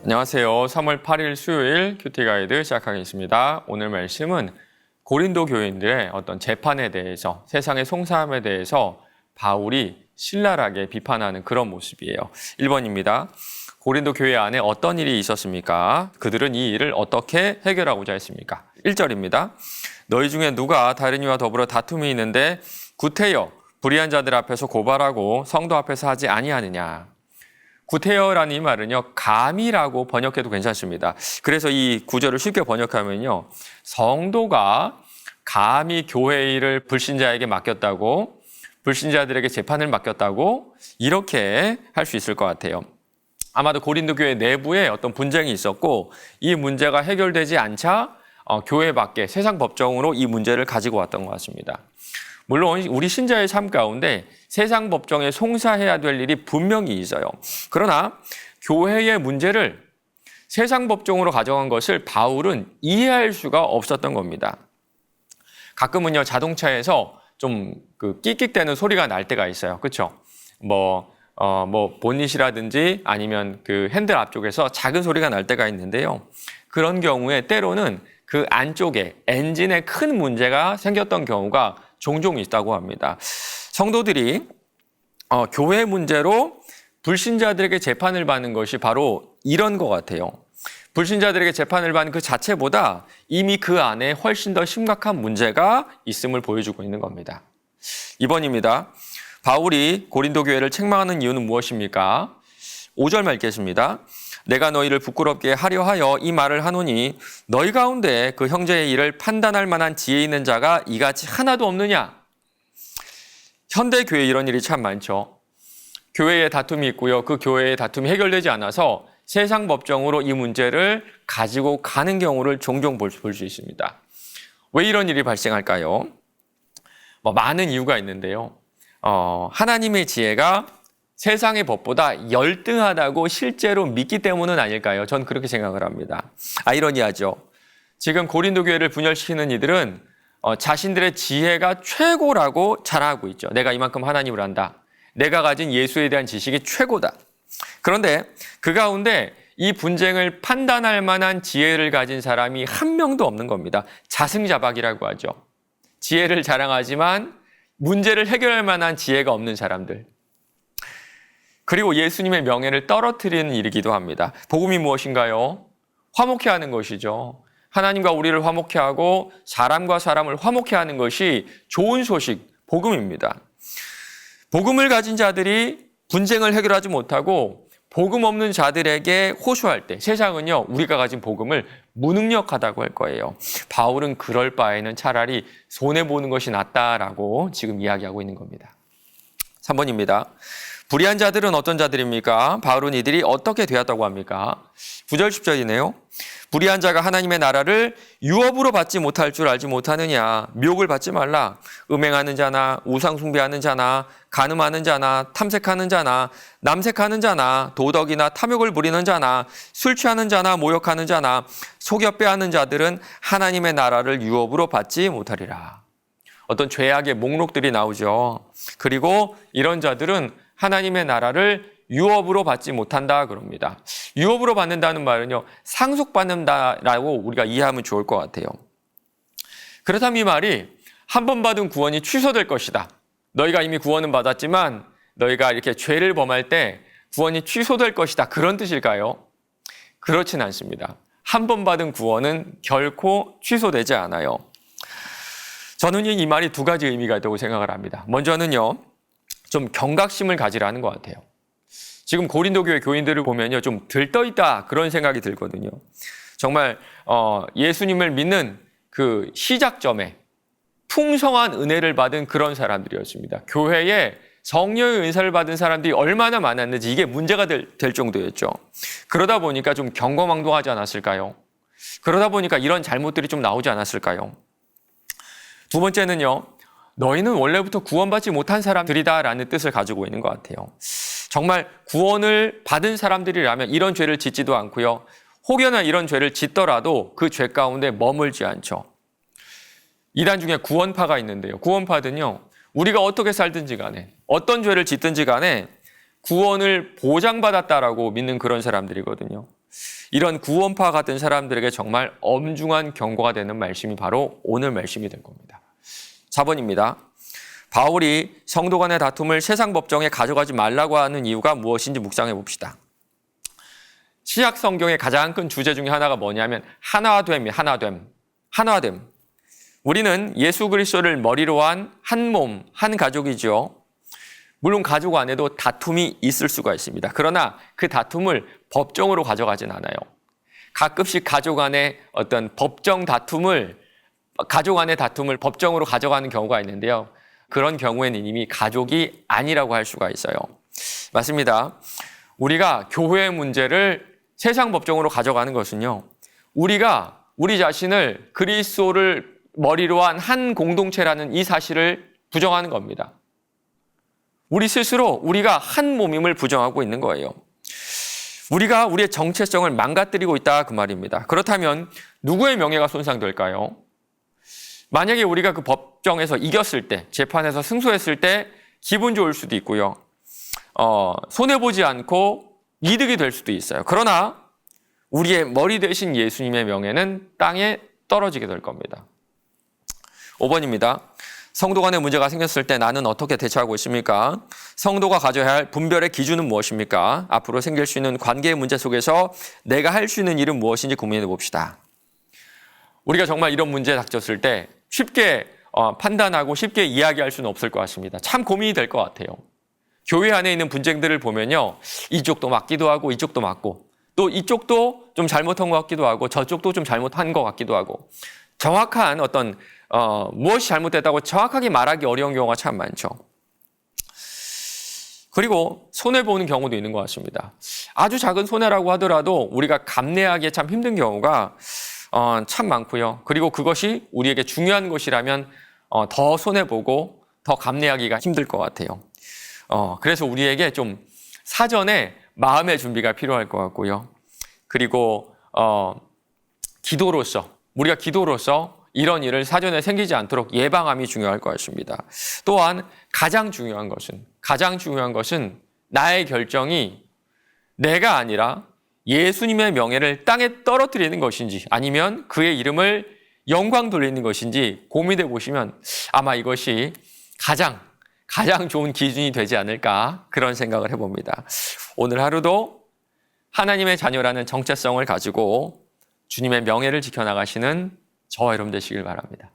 안녕하세요. 3월 8일 수요일 큐티 가이드 시작하겠습니다. 오늘 말씀은 고린도 교인들의 어떤 재판에 대해서, 세상의 송사함에 대해서 바울이 신랄하게 비판하는 그런 모습이에요. 1번입니다. 고린도 교회 안에 어떤 일이 있었습니까? 그들은 이 일을 어떻게 해결하고자 했습니까? 1절입니다. 너희 중에 누가 다른 이와 더불어 다툼이 있는데 구태여 불의한 자들 앞에서 고발하고 성도 앞에서 하지 아니하느냐? 구태여라는 이 말은요, 감이라고 번역해도 괜찮습니다. 그래서 이 구절을 쉽게 번역하면요, 성도가 감히 교회 일을 불신자에게 맡겼다고, 불신자들에게 재판을 맡겼다고 이렇게 할 수 있을 것 같아요. 아마도 고린도 교회 내부에 어떤 분쟁이 있었고 이 문제가 해결되지 않자 교회 밖에 세상 법정으로 이 문제를 가지고 왔던 것 같습니다. 물론 우리 신자의 삶 가운데 세상 법정에 송사해야 될 일이 분명히 있어요. 그러나 교회의 문제를 세상 법정으로 가져간 것을 바울은 이해할 수가 없었던 겁니다. 가끔은요, 자동차에서 좀 끽끽대는 소리가 날 때가 있어요. 그렇죠? 보닛이라든지 아니면 그 핸들 앞쪽에서 작은 소리가 날 때가 있는데요. 그런 경우에 때로는 그 안쪽에 엔진에 큰 문제가 생겼던 경우가 종종 있다고 합니다. 성도들이 교회 문제로 불신자들에게 재판을 받는 것이 바로 이런 것 같아요. 불신자들에게 재판을 받는 그 자체보다 이미 그 안에 훨씬 더 심각한 문제가 있음을 보여주고 있는 겁니다. 2번입니다. 바울이 고린도 교회를 책망하는 이유는 무엇입니까? 5절 읽겠습니다. 내가 너희를 부끄럽게 하려 하여 이 말을 하노니 너희 가운데 그 형제의 일을 판단할 만한 지혜 있는 자가 이같이 하나도 없느냐? 현대 교회에 이런 일이 참 많죠. 교회에 다툼이 있고요. 그 교회의 다툼이 해결되지 않아서 세상 법정으로 이 문제를 가지고 가는 경우를 종종 볼 수 있습니다. 왜 이런 일이 발생할까요? 많은 이유가 있는데요. 하나님의 지혜가 세상의 법보다 열등하다고 실제로 믿기 때문은 아닐까요? 전 그렇게 생각을 합니다. 아이러니하죠. 지금 고린도 교회를 분열시키는 이들은 자신들의 지혜가 최고라고 자랑하고 있죠. 내가 이만큼 하나님을 안다. 내가 가진 예수에 대한 지식이 최고다. 그런데 그 가운데 이 분쟁을 판단할 만한 지혜를 가진 사람이 한 명도 없는 겁니다. 자승자박이라고 하죠. 지혜를 자랑하지만 문제를 해결할 만한 지혜가 없는 사람들. 그리고 예수님의 명예를 떨어뜨리는 일이기도 합니다. 복음이 무엇인가요? 화목해 하는 것이죠. 하나님과 우리를 화목해 하고 사람과 사람을 화목해 하는 것이 좋은 소식, 복음입니다. 복음을 가진 자들이 분쟁을 해결하지 못하고 복음 없는 자들에게 호소할 때 세상은요, 우리가 가진 복음을 무능력하다고 할 거예요. 바울은 그럴 바에는 차라리 손해보는 것이 낫다라고 지금 이야기하고 있는 겁니다. 3번입니다. 불의한 자들은 어떤 자들입니까? 바울은 이들이 어떻게 되었다고 합니까? 9절 10절이네요. 불의한 자가 하나님의 나라를 유업으로 받지 못할 줄 알지 못하느냐? 미혹을 받지 말라. 음행하는 자나 우상 숭배하는 자나 간음하는 자나 탐색하는 자나 남색하는 자나 도덕이나 탐욕을 부리는 자나 술 취하는 자나 모욕하는 자나 속여빼하는 자들은 하나님의 나라를 유업으로 받지 못하리라. 어떤 죄악의 목록들이 나오죠. 그리고 이런 자들은 하나님의 나라를 유업으로 받지 못한다 그럽니다. 유업으로 받는다는 말은요, 상속받는다라고 우리가 이해하면 좋을 것 같아요. 그렇다면 이 말이 한 번 받은 구원이 취소될 것이다. 너희가 이미 구원은 받았지만 너희가 이렇게 죄를 범할 때 구원이 취소될 것이다. 그런 뜻일까요? 그렇진 않습니다. 한 번 받은 구원은 결코 취소되지 않아요. 저는 이 말이 두 가지 의미가 있다고 생각을 합니다. 먼저는요, 좀 경각심을 가지라는 것 같아요. 지금 고린도 교회 교인들을 보면요, 좀 들떠있다 그런 생각이 들거든요. 정말 예수님을 믿는 그 시작점에 풍성한 은혜를 받은 그런 사람들이었습니다. 교회에 성령의 은사를 받은 사람들이 얼마나 많았는지 이게 문제가 될 정도였죠. 그러다 보니까 좀 경거망동하지 않았을까요? 그러다 보니까 이런 잘못들이 좀 나오지 않았을까요? 두 번째는요, 너희는 원래부터 구원받지 못한 사람들이다라는 뜻을 가지고 있는 것 같아요. 정말 구원을 받은 사람들이라면 이런 죄를 짓지도 않고요. 혹여나 이런 죄를 짓더라도 그 죄 가운데 머물지 않죠. 이단 중에 구원파가 있는데요. 구원파는요, 우리가 어떻게 살든지 간에 어떤 죄를 짓든지 간에 구원을 보장받았다라고 믿는 그런 사람들이거든요. 이런 구원파 같은 사람들에게 정말 엄중한 경고가 되는 말씀이 바로 오늘 말씀이 될 겁니다. 4번입니다. 바울이 성도 간의 다툼을 세상 법정에 가져가지 말라고 하는 이유가 무엇인지 묵상해 봅시다. 신약 성경의 가장 큰 주제 중에 하나가 뭐냐면 하나됨이에요. 하나됨. 우리는 예수 그리스도를 머리로 한 한 몸, 한 가족이죠. 물론 가족 안에도 다툼이 있을 수가 있습니다. 그러나 그 다툼을 법정으로 가져가진 않아요. 가끔씩 가족 안에 어떤 가족 안의 다툼을 법정으로 가져가는 경우가 있는데요. 그런 경우에는 이미 가족이 아니라고 할 수가 있어요. 맞습니다. 우리가 교회의 문제를 세상 법정으로 가져가는 것은요. 우리가 우리 자신을 그리스도를 머리로 한 한 공동체라는 이 사실을 부정하는 겁니다. 우리 스스로 우리가 한 몸임을 부정하고 있는 거예요. 우리가 우리의 정체성을 망가뜨리고 있다 그 말입니다. 그렇다면 누구의 명예가 손상될까요? 만약에 우리가 그 법정에서 이겼을 때, 재판에서 승소했을 때 기분 좋을 수도 있고요. 손해보지 않고 이득이 될 수도 있어요. 그러나 우리의 머리 대신 예수님의 명예는 땅에 떨어지게 될 겁니다. 5번입니다. 성도 간의 문제가 생겼을 때 나는 어떻게 대처하고 있습니까? 성도가 가져야 할 분별의 기준은 무엇입니까? 앞으로 생길 수 있는 관계의 문제 속에서 내가 할 수 있는 일은 무엇인지 고민해 봅시다. 우리가 정말 이런 문제에 닥쳤을 때 쉽게 판단하고 쉽게 이야기할 수는 없을 것 같습니다. 참 고민이 될 것 같아요. 교회 안에 있는 분쟁들을 보면요. 이쪽도 맞기도 하고 이쪽도 맞고 또 이쪽도 좀 잘못한 것 같기도 하고 저쪽도 좀 잘못한 것 같기도 하고 정확한 어떤 무엇이 잘못됐다고 정확하게 말하기 어려운 경우가 참 많죠. 그리고 손해보는 경우도 있는 것 같습니다. 아주 작은 손해라고 하더라도 우리가 감내하기 참 힘든 경우가 참 많고요. 그리고 그것이 우리에게 중요한 것이라면 더 손해보고 더 감내하기가 힘들 것 같아요. 그래서 우리에게 좀 사전에 마음의 준비가 필요할 것 같고요. 그리고 우리가 기도로서 이런 일을 사전에 생기지 않도록 예방함이 중요할 것 같습니다. 또한 가장 중요한 것은 나의 결정이 내가 아니라 예수님의 명예를 땅에 떨어뜨리는 것인지 아니면 그의 이름을 영광 돌리는 것인지 고민해 보시면 아마 이것이 가장 좋은 기준이 되지 않을까 그런 생각을 해봅니다. 오늘 하루도 하나님의 자녀라는 정체성을 가지고 주님의 명예를 지켜나가시는 저와 여러분 되시길 바랍니다.